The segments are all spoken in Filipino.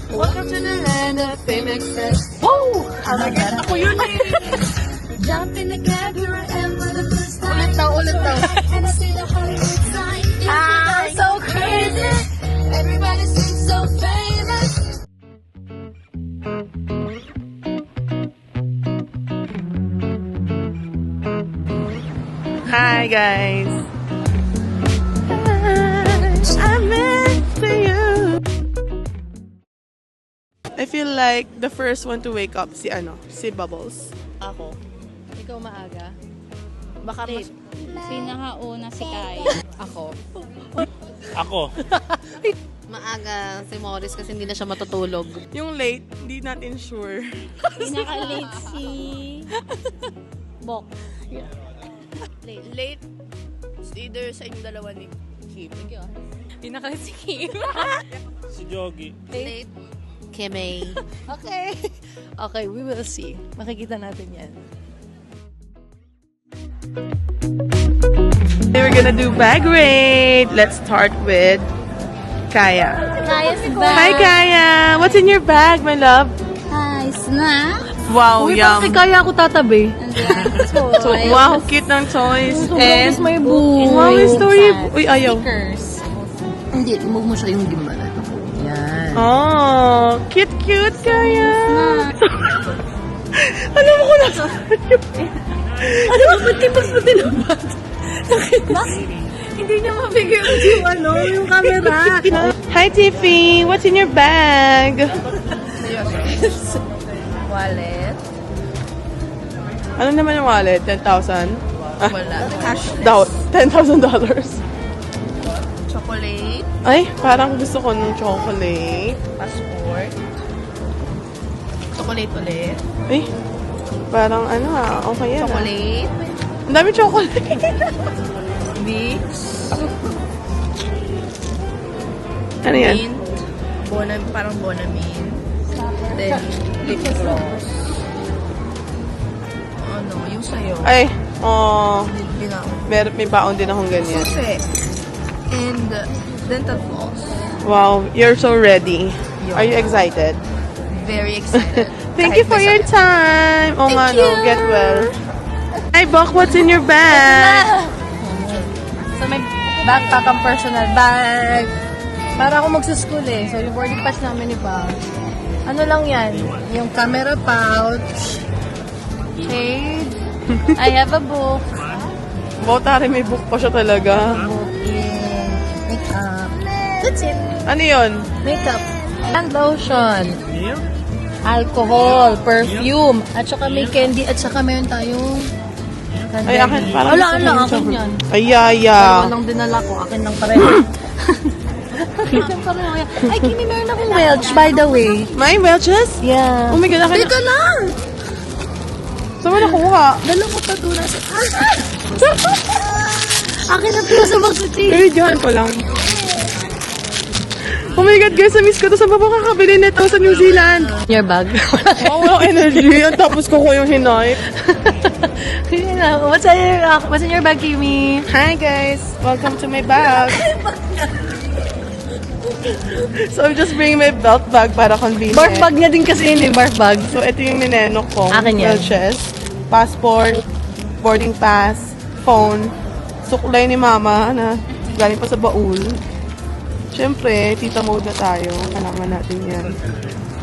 Welcome to the land of fame excess. Whoa! Oh my God, ako yun eh! Jump in the cab, here I am for the first time. Ulit daw. And I see the Hollywood sign. I'm so crazy! Everybody seems so famous. Hi guys! I'm meant for you! I feel like the first one to wake up si Bubbles. Ako. Ikaw maaga. Baka Late. Pinakauna si Kai. Ako. Ako. Maaga si Morris kasi hindi na siya matutulog. Yung late, hindi natin sure. Pinaka-late si Bok. Late, it's either sa inyong dalawa ni Kim. Pinaka-late si Kim. Si Jogi. Late, Kimay. Okay. Okay, we will see. Makikita natin yan. We're gonna do bag raid. Let's start with Kaya. Kaya's Hi Kaya! What's in your bag, my love? Hi, snack. Wow, yum. Bakit kaya ako tatabi? So, wow, cute ng toys. And, may buhay. wow, may story. Uy, ayaw. Stickers. Hindi, imove mo siya yung gimbal. Yan. Oh, cute Kaya. Alam mo ko nasa Ano ba? Ba't di ba sa tinabat? Hindi niya mabigyan yung camera. Hi Tiffy, what's in your bag? Wallet. Ano naman yung wallet? 10,000? Wala. Cash. $10,000. Chocolate. Ay, parang gusto ko ng chocolate. Passport. Chocolate ulit. Ay, parang okay yan. Chocolate. Ang dami chocolate. Vicks. Ano yan? Mint. Parang Bonamint. Then, lip gloss. Ano, yung sa'yo. Ay, oh, Ginawa. may baon din akong ganyan. Susi. And dental floss. Wow, you're so ready. Are you excited? Very excited. Thank you for your time. Oh nga, no, get well. Hi, Bok, what's in your bag? So may backpack ang personal bag. Para ako magsa-school eh. So yung boarding pass namin ni Pa. Ano lang yan? Yung camera pouch. Shade. I have a book. Botari, may book pa siya talaga. Book in makeup. That's it. Ano yun? Makeup. And lotion. Alcohol. Perfume. At saka may candy. At saka meron tayong Ay, akin, parang Wala, gusto ko yung akin chocolate. yan. Ay, yaya. Dalawa lang dinala ko. Akin lang pareho. Akin lang pareho. Ay, Kimi, meron akong Welch, by the way. May Welch's? Yeah. Oh my God, akin. Teka lang! Saan mo nakuha? Dala ko pa doon sa... Akin na po sa magsuchi. Pero dyan ko lang. Oh my God, guys, na-miss ko to. Saan ba makakabili nito sa New Zealand? Your bag. Oh, walang energy. Ang tapos ko yung hinipe. What's in your bag, Kimi? Hi guys, welcome to my bag. So I'm just bringing my belt bag para convenient. Barf bag niya din kasi yun eh, barf bag. So ito yung ninenok ko. Akin yan. Welch's, passport, boarding pass, phone, suklay ni mama na galing pa sa baul. Siyempre, tita mode na tayo. Kailangan natin yan.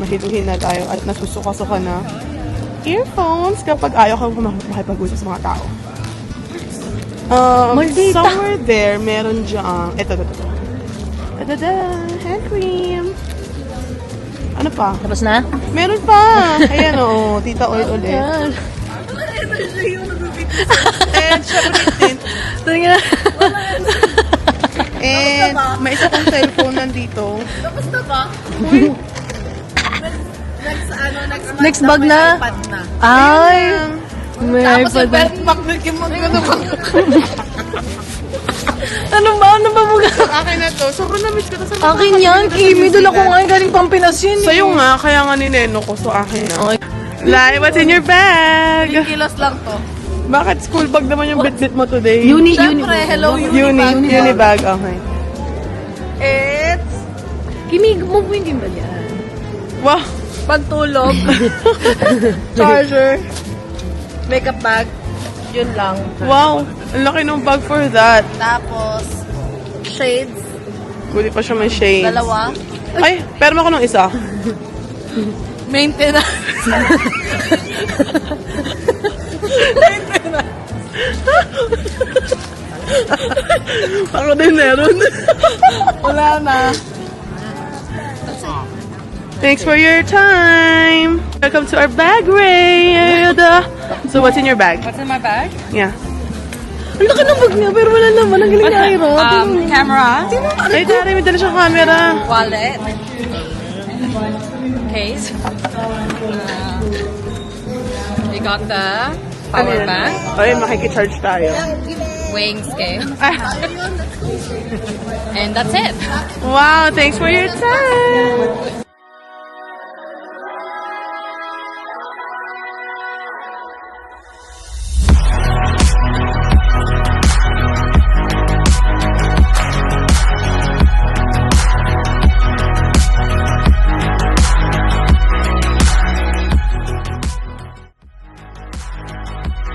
Mahiluhin na tayo at nasusuka-suka na. Earphones kapag ayaw kang makipag-usap sa mga tao. Maldita! Somewhere there, meron dyan. Ito. Da-da-da! Hand cream! Ano Ano pa? Tapos na? Meron pa. Ayan o, tita oil ulit. Yan. And syempre tint. Tingnan na. And may isa pang cellphone nandito. Kamusta ba? Uy, Next bag na? Ay! May Tapos yung pa. backpack na kimagano ba? Ano ba? Ano ba mga? akin na to. Sobrang na-miss ko to. Akin yan, Kimi. Dala ko nga galing Pampinas yun. Sa'yo nga, kaya nga nineno ko. So akin na. Okay. Lai, what's in your bag? Kilos lang to. Bakit school bag naman yung bit-bit mo today? Siyempre, hello, Unibag. Okay. It's... Kimi, move mo yung gimbal yan. Wow. Pagtulog, charger, makeup bag, yun lang. Wow. Ang laki ng bag for that. Tapos, shades, Buti pa siya may shades. dalawa. Ay, pero ako ng isa. Maintenance. Ako din meron. Wala na. Thanks for your time. Welcome to our bag raid. So what's in your bag? What's in my bag? Yeah. Ang laki ng bag niya, pero wala naman. Ang galing niya, Ira. Camera, Ay, dali, may dala siyang camera. wallet, case. We got the power bank, Ay, makikicharge tayo. weighing scale, and that's it. Wow, thanks for your time.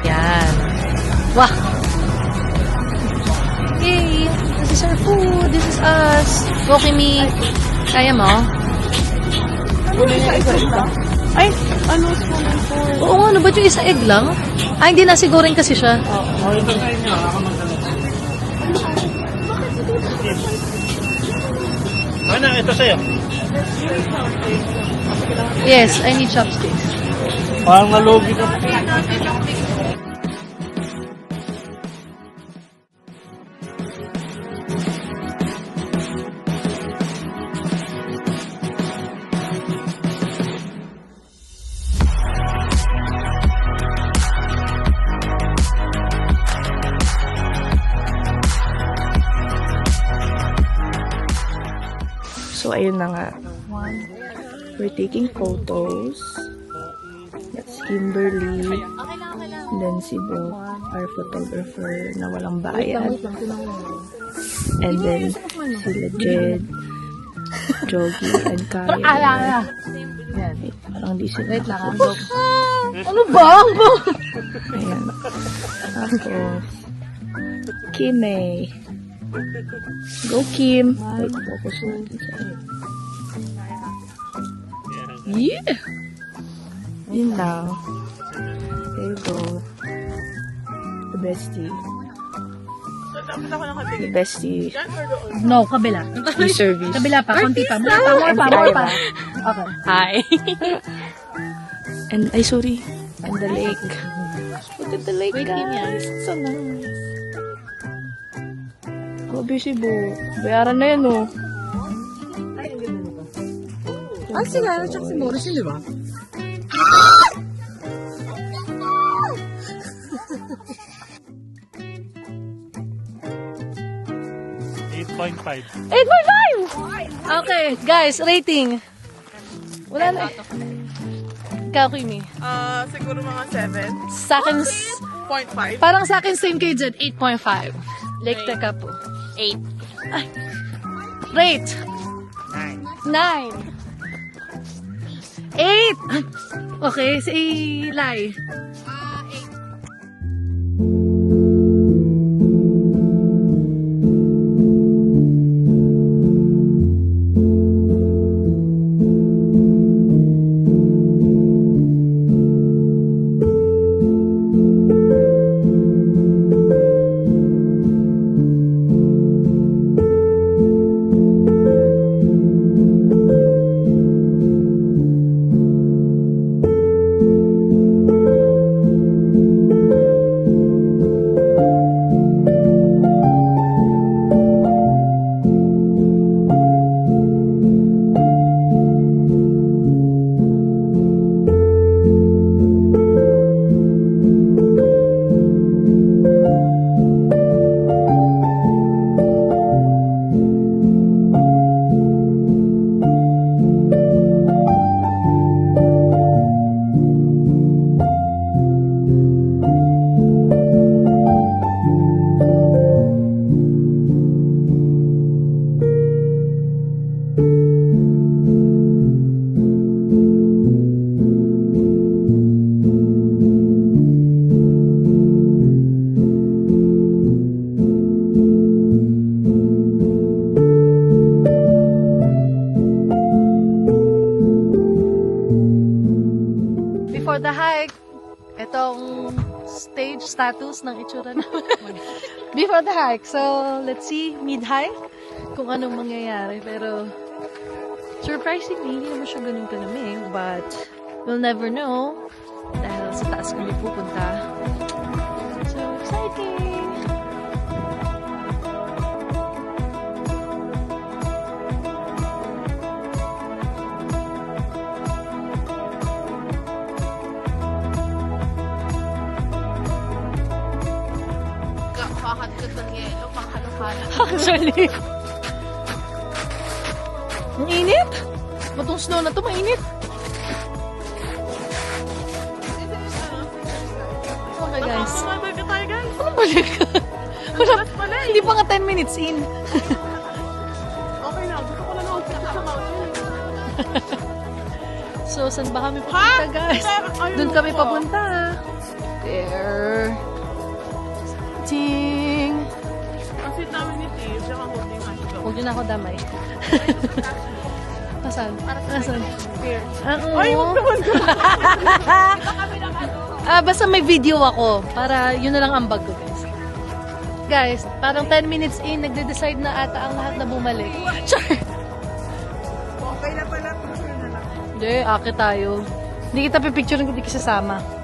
Yan. Wah! Yay! This is our food. This is us. Go, Kimi. Kaya mo? Ay, ano spoon and fork? Oo nga, ano ba yung isa egg lang? Ay, hindi nasigurin kasi siya. Ano, ito sa'yo. Yes, I need chopsticks. Parang nalogi ka. So, ayun na nga. We're taking photos. That's Kimberly. Then si Bo, our photographer na walang bayad. And then sila Jed, Jogi, and Kaya. Wait, parang di sila. Wait lang. Ano ba? Ayan. Tapos, Kimay. Go, Kim. Wait, focus natin sa Yeah! Yun lang. There you go. The bestie. The bestie. No, kabila. E-service. Kabila pa, konti pa. More pa. Okay. Hi. And, ay, sorry. And the lake. Look at the lake, guys. It's so nice. Oh, busy bo. Bayaran na yan, oh. Ay, sigara, tsaka si Boris, hindi ba? $8.5. 8.5! Okay, guys, rating. Wala na. Ikaw, Kimi. Siguro mga 7. Sa akin, 0.5. parang sa akin, same kay Jed, 8.5. Like, teka po. 8. Rate. 9. 8. Okay, si Lai. before the hike, itong stage status ng itsura namin. Before the hike. So, let's see, mid-hike, kung anong mangyayari. Pero, surprisingly, hindi naman siya ganun kalamig. But, we'll never know. Dahil sa taas kami pupunta. So, exciting! Actually. Ang init. Batong snow na to, mainit. Okay, guys. Balik ka tayo, guys. Anong balik ka? Wala, hindi pa nga 10 minutes in. Okay na. Gusto ko na mag-sit sa mountain. So, saan ba kami papunta, guys? Doon kami papunta. There. Ting. Kasi namin ni Steve, saka holding hands ko. Huwag yun ako damay. Nasaan? Nasaan? Here. Ay, huwag naman ka. Basta may video ako. Para yun na lang ang bag ko, guys. Guys, parang 10 minutes in, nagde-decide na ata ang lahat na bumalik. Char! Okay na pala. Picture na lang. Hindi, akit tayo. Hindi kita pipicturein kung di ka sasama.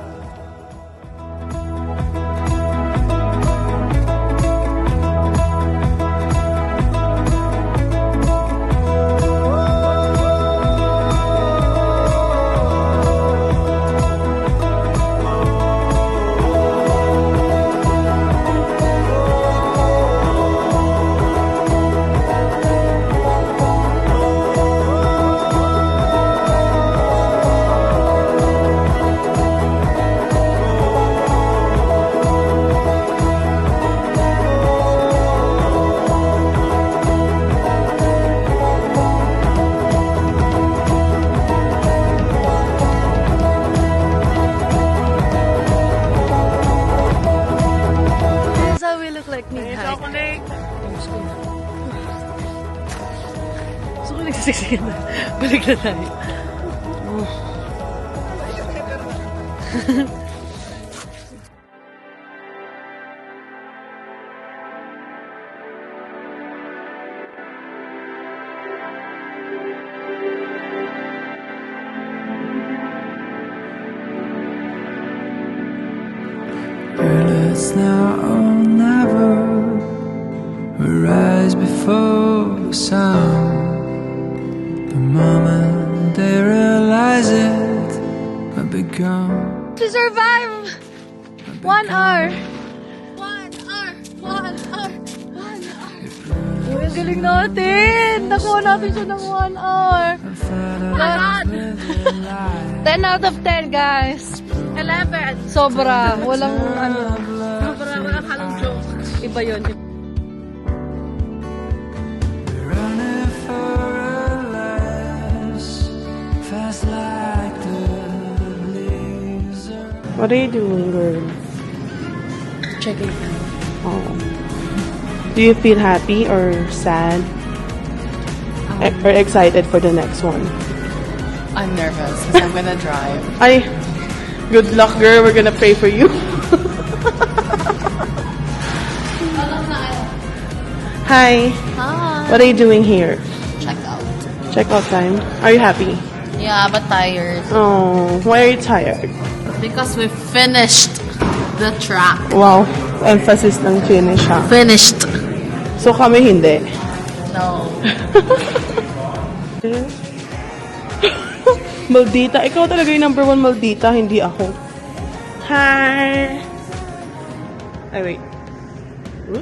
This is how we look like mid-hike. Gusto ko nagsisiksikan na. Balik na tayo. Girl, it's now or never. We rise before the sun. The moment they realize it, I become. To survive! 1 hour! Uy, ang galing natin! Nakuha natin siya ng 1 hour! God! 10 out of 10, guys! 11! Sobra! Walang ano. Walang halong joke. Iba yun. Running for a last, fast like the blizzard. What are you doing, girl? Checking out. Oh. Do you feel happy or sad? Or excited for the next one? I'm nervous because I'm gonna drive. Ay, good luck, girl. We're gonna pray for you. Hi. Hi. What are you doing here? Check out. Check out time. Are you happy? Yeah, but tired. Oh, why are you tired? Because we finished the track. Wow, emphasis ng finish ha. Finished. So kami hindi. No. Maldita. Ikaw talaga yung number 1 maldita, hindi ako. Hi. Ay, wait. Hmm?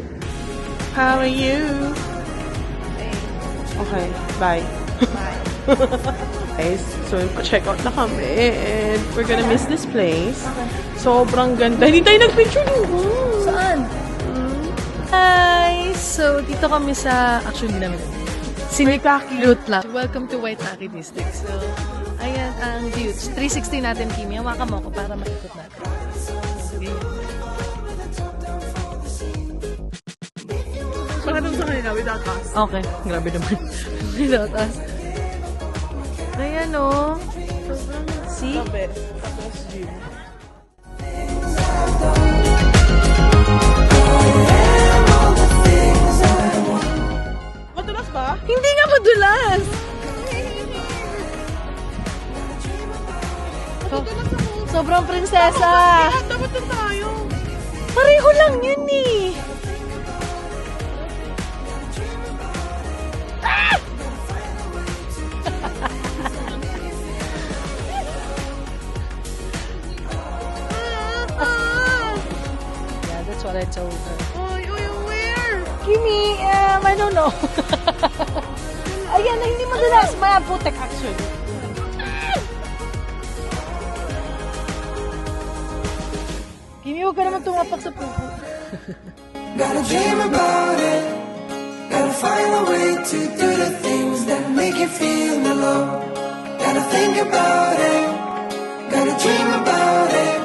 How are you? Okay, bye. Bye. Guys, so check out na kami and we're gonna miss this place. Sobrang ganda. Hindi tayo nag-picture dito. Saan? Hi! So, dito kami sa, actually, namin. Sinitaki route lang. Welcome to Waitaki District. So, ayan ang views. 360 natin, Kimi. Hawakan mo ako para maikot natin. Sige. Baka doon sa kanila without us. Okay. Grabe naman. Without us. Ayan o. Sobrang See? The best. The best gym. Madulas ba? Hindi nga madulas! Sobrang prinsesa! Dapat na tayo. Pareho lang yun eh! Yeah, that's what I told her. Oy, where? Kimi, I don't know. Ayan, hindi madalas. Maya putek actually. Kimi, huwag ka naman tumapak sa pupo. Gotta dream about it. Gotta find a way to do the things that make you feel mellow. Gotta think about it. Gotta dream about it.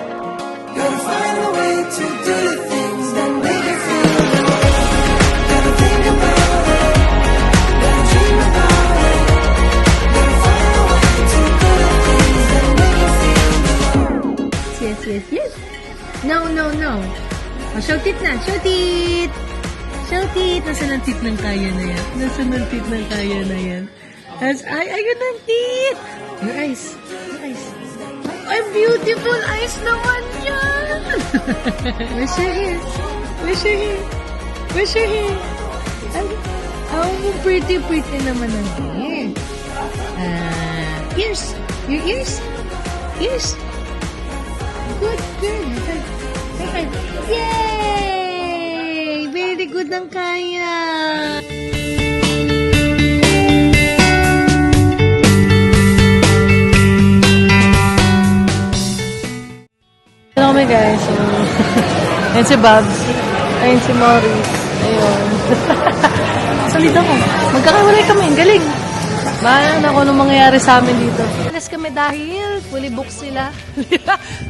Gotta find a way to do the things that make you feel mellow. Gotta think about it. Gotta dream about it. Gotta find a way to do the things that make you feel mellow. Yes, yes, yes. No, no, no. Oh, show tit na. Show tit! Show tit! Nasaan ang tit ng kaya na yan? Nasaan ang tit ng kaya na yan? Ayun ang tit! Your eyes. Your eyes. Ay, beautiful eyes naman yan! Where's your hair? Where's your hair? Where's your hair? Oh, pretty naman ang hair. Ears. Your ears. Ears. Good girl. High five. Yay! Very good ang kaya. Hello kami guys. So, ayun si Babs. Ayun si Maurice. Ayun. Salita ko. Magkakawalay kami. Ang galing. Bahala na kung anong mangyayari sa amin dito. Alas kami dahil fully booked sila.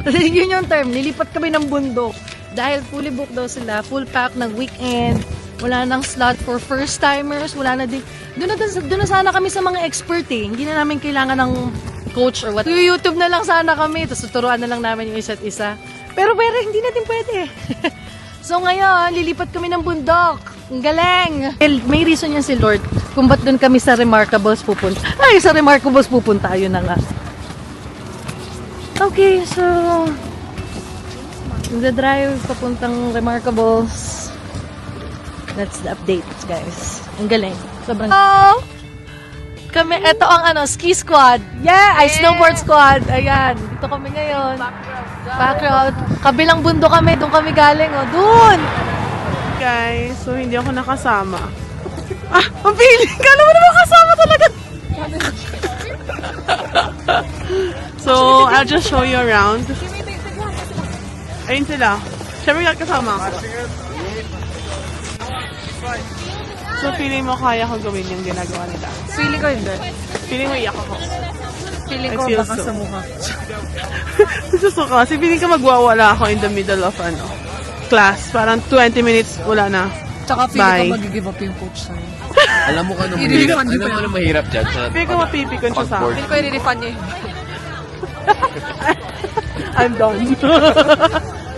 Yun yung term. Nilipat kami ng bundok. Dahil fully booked daw sila. Full pack ng weekend. Wala nang slot for first timers. Wala na din. Doon na sana kami sa mga expert eh. Hindi na namin kailangan ng coach or what. YouTube na lang sana kami. Tapos tuturuan na lang namin yung isa't isa. Pero hindi natin pwede. So ngayon, lilipat kami ng bundok. Ang galing! May reason yan si Lord kung ba't doon kami sa Remarkables pupunta. Ay, sa Remarkables pupunta. Ayun na nga. Okay, so magdadrive papuntang Remarkables. That's the update, guys. Ang galing. Sobrang... Oh! Kami, eto ang ski squad. Yeah! Ay, snowboard squad. Ayan. Dito kami ngayon. Background. Kabilang bundo kami. Doon kami galing. O, doon! Guys, so hindi ako nakasama. Ang feeling! Kala mo naman kasama talaga! So, I'll just show you around. Ayun sila. Siyempre kasama ako. So, feeling mo kaya ko gawin yung ginagawa nila. Feeling ko hindi. Feeling mo iyak ako. Feeling I ko feel baka so. sa mukha. Gusto ko kasi feeling ko magwawala ako in the middle of class. Parang 20 minutes, wala na. Tsaka Bye. feeling ko mag-give up yung coach sa'yo. Alam mo kung ano mahirap, mahirap dyan sa Feeling ko mapipikon siya sa akin. Feeling ko i-refund niya. I'm done.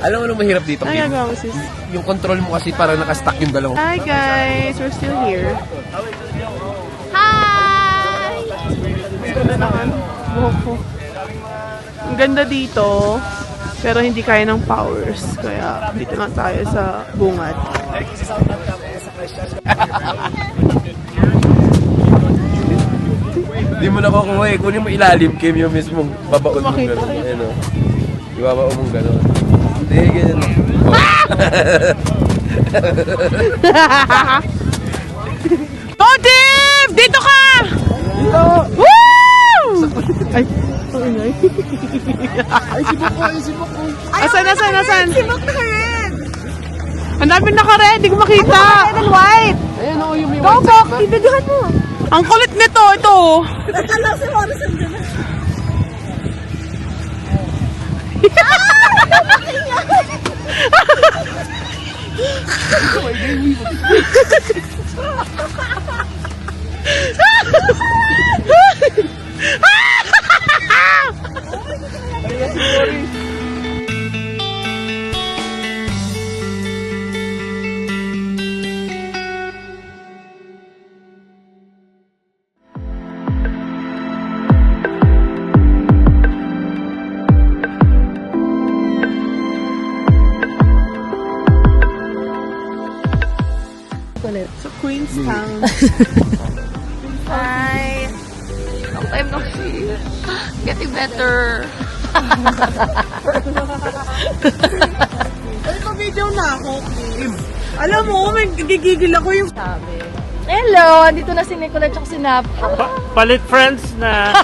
Alam mo ano mahirap dito, Ay, Kim? gagawa mo sis. Yung control mo kasi parang nakastack yung dalawa. Hi guys, we're still here. Hi! Ganda naman. Buhok ko. Ang ganda dito, pero hindi kaya ng powers. Kaya dito lang tayo sa bungad. Hindi mo nakukuha eh. Kunin mo ilalim, Kim, yung mismong babaon mong gano'n. Ayun o. Ibabaon mong gano'n. Hindi, ganyan lang. Oh, Dave! Dito ka! Dito! Woo! Ay, ingay. Ay, sibok ko, sibok ko. Asan? Sibok na red! Ang dami naka-red, di ko makita. Red and white. Ayun o, yung may Go, go! Ibigahan mo. Ang kulit nito, ito. Akala si Morrison dyan. Queenstown. Hi. Long time no see. Getting better. Ay, pa-video na ako, Kim. Alam mo, may gigigil ako yung... Hello! Andito na si Nicolette at si Nap. Palit friends na.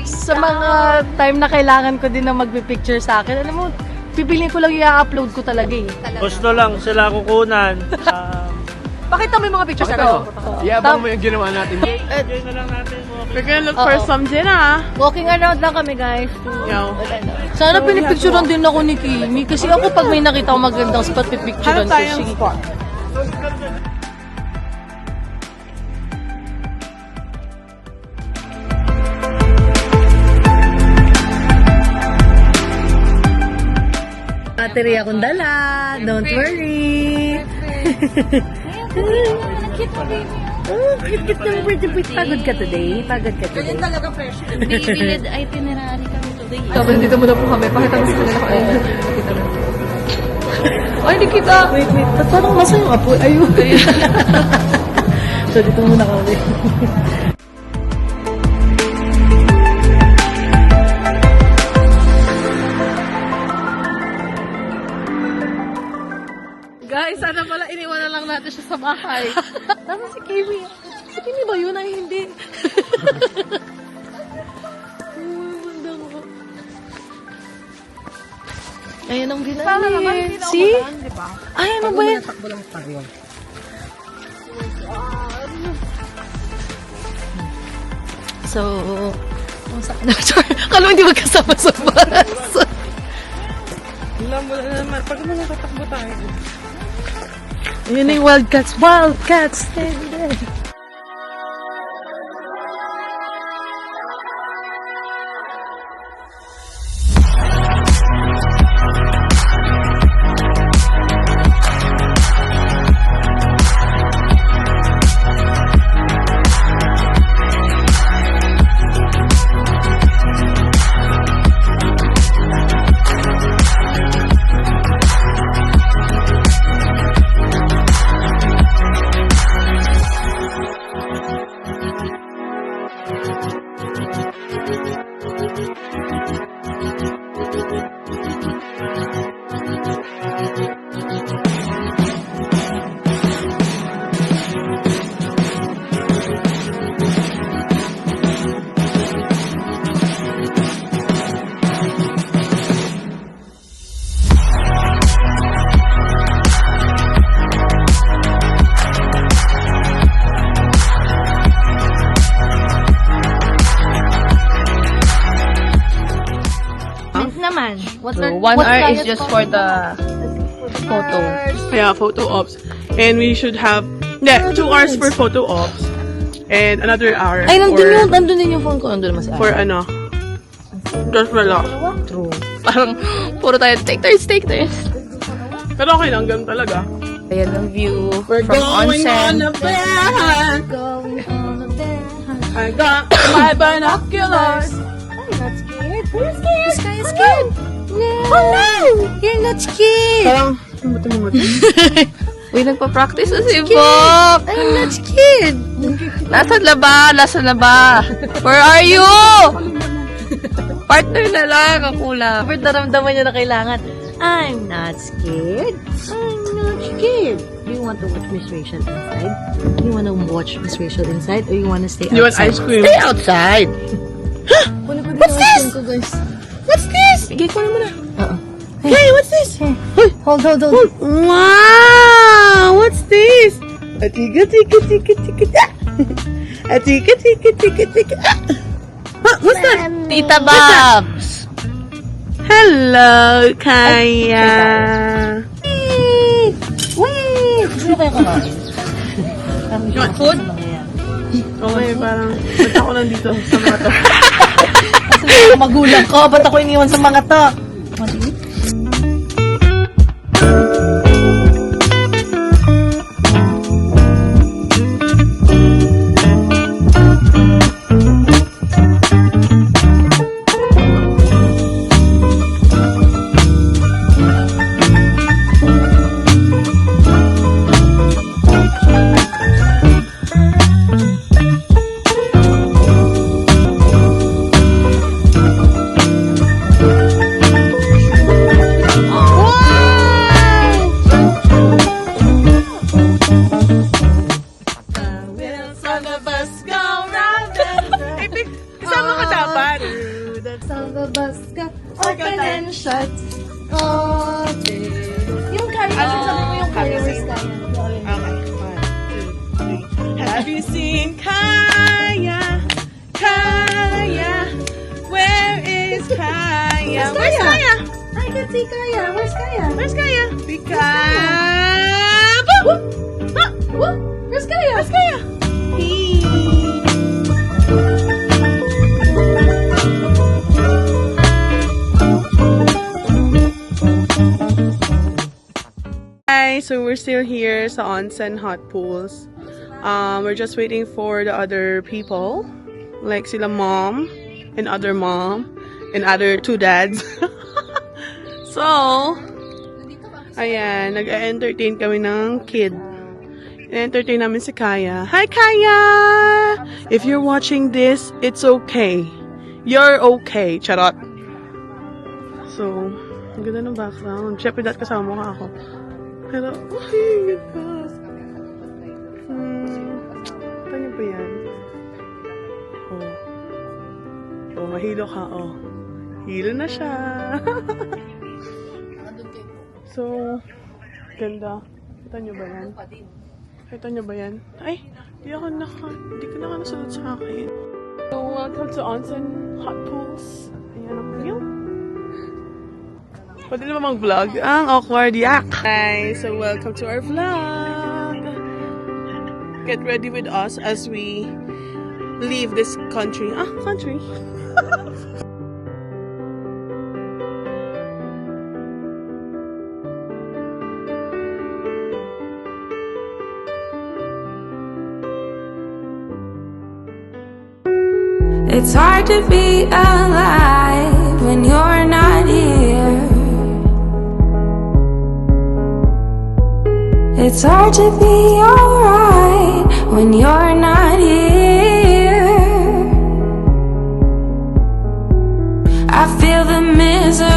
Sa mga time na kailangan ko din na magpipicture sa akin, alam mo, pipiliin ko lang i-upload ko talaga eh. Gusto lang sila kukunan. Pakita mo yung mga pictures ko. Iabang mo yung ginawa natin. Enjoy na lang natin. We're gonna look for some dinner. Walking around lang kami, guys. Yo. Sana pinipicturean din ako ni Kimi. Kasi ako pag may nakita ko magandang spot, pipicturean Hanap ko tayong siya. spot. Battery akong dala. Don't worry. Oh, cute naman pretty. Pagod ka today? Pagod ka today? Binibilid itinerary kami today. Tapos dito muna po kami. Pakita mo sa kanila. Ay, hindi kita. Wait. Ba't parang masa yung apoy? Ayun. So, dito muna kami. Guys, sana pala iniwan na lang natin siya sa bahay. Tama si Kimi. Si Kimi ba yun? Ay, hindi. Ayan ang ginamit. See? Ay, ano ba yan? So, kung saan na, kala mo hindi magkasama sa bus. Alam mo na naman, pag tatakbo tayo. Yun yung Wildcats. Wildcats! Naman. So, 1 hour is just for the photo. Yeah, photo ops. And we should have 2 hours for photo ops. And another hour Ay, nandun din yung phone ko. Nandun naman sa for ano. Just relax. True. Parang, puro tayo, take turns. Pero okay lang, ganun talaga. Ayan ang view We're from going on onsen. a van. I got my binoculars. This guy is scared. No. Oh, no. You're not scared. Parang, Uy, nagpa-practice na si Bob. I'm not scared. Nasa na ba? Where are you? Partner na lang, ang kulang. Dapat naramdaman niya na kailangan. I'm not scared. I'm not scared. Do you want to watch Miss Rachel inside? Do you want to watch Miss Rachel inside? Or you want to stay outside? you want ice cream? Stay outside! What's this? What's this? Bigay ko na muna. Hey, what's this? Hold. Wow! What's this? A tika. A tika. What's that? Tita Babs. Hello, Kaya. Wait! Gusto kayo kumain? You want food? Okay, parang ba't ako nandito sa mga to? Kasi mga magulang ko, ba't ako iniwan sa mga to? lalabas ka, open and shut all day. Yung kaya, sabi mo yung kaya, where's kaya? Have you seen Kaya? Kaya? Where is Kaya? Where's Kaya? I can see Kaya. Where's Kaya? Where's Kaya? Where's Kaya? Where's Kaya? Hi, so we're still here sa Onsen Hot Pools. We're just waiting for the other people, like sila mom and other two dads. So, ayan, nag-entertain kami ng kid. I-entertain namin si Kaya. Hi, Kaya! If you're watching this, it's okay. You're okay. Charot. So, ang ganda ng background. Siyempre, dahil kasama mo ako. Pero, ay, ganda. Ano ba yan? Oh, mahilo ka, oh. Hilo na siya. So, ganda. Kita nyo ba yan? Kita nyo ba yan? Ay, hindi ka nakasunod sa akin. So, welcome to Onsen Hot Pools. Ayan ang view. Pwede naman mag-vlog. Ang awkward, yak! Hi, so welcome to our vlog. Get ready with us as we leave this country. Country. It's hard to be alive when you're not here. It's hard to be alright when you're not here. I feel the misery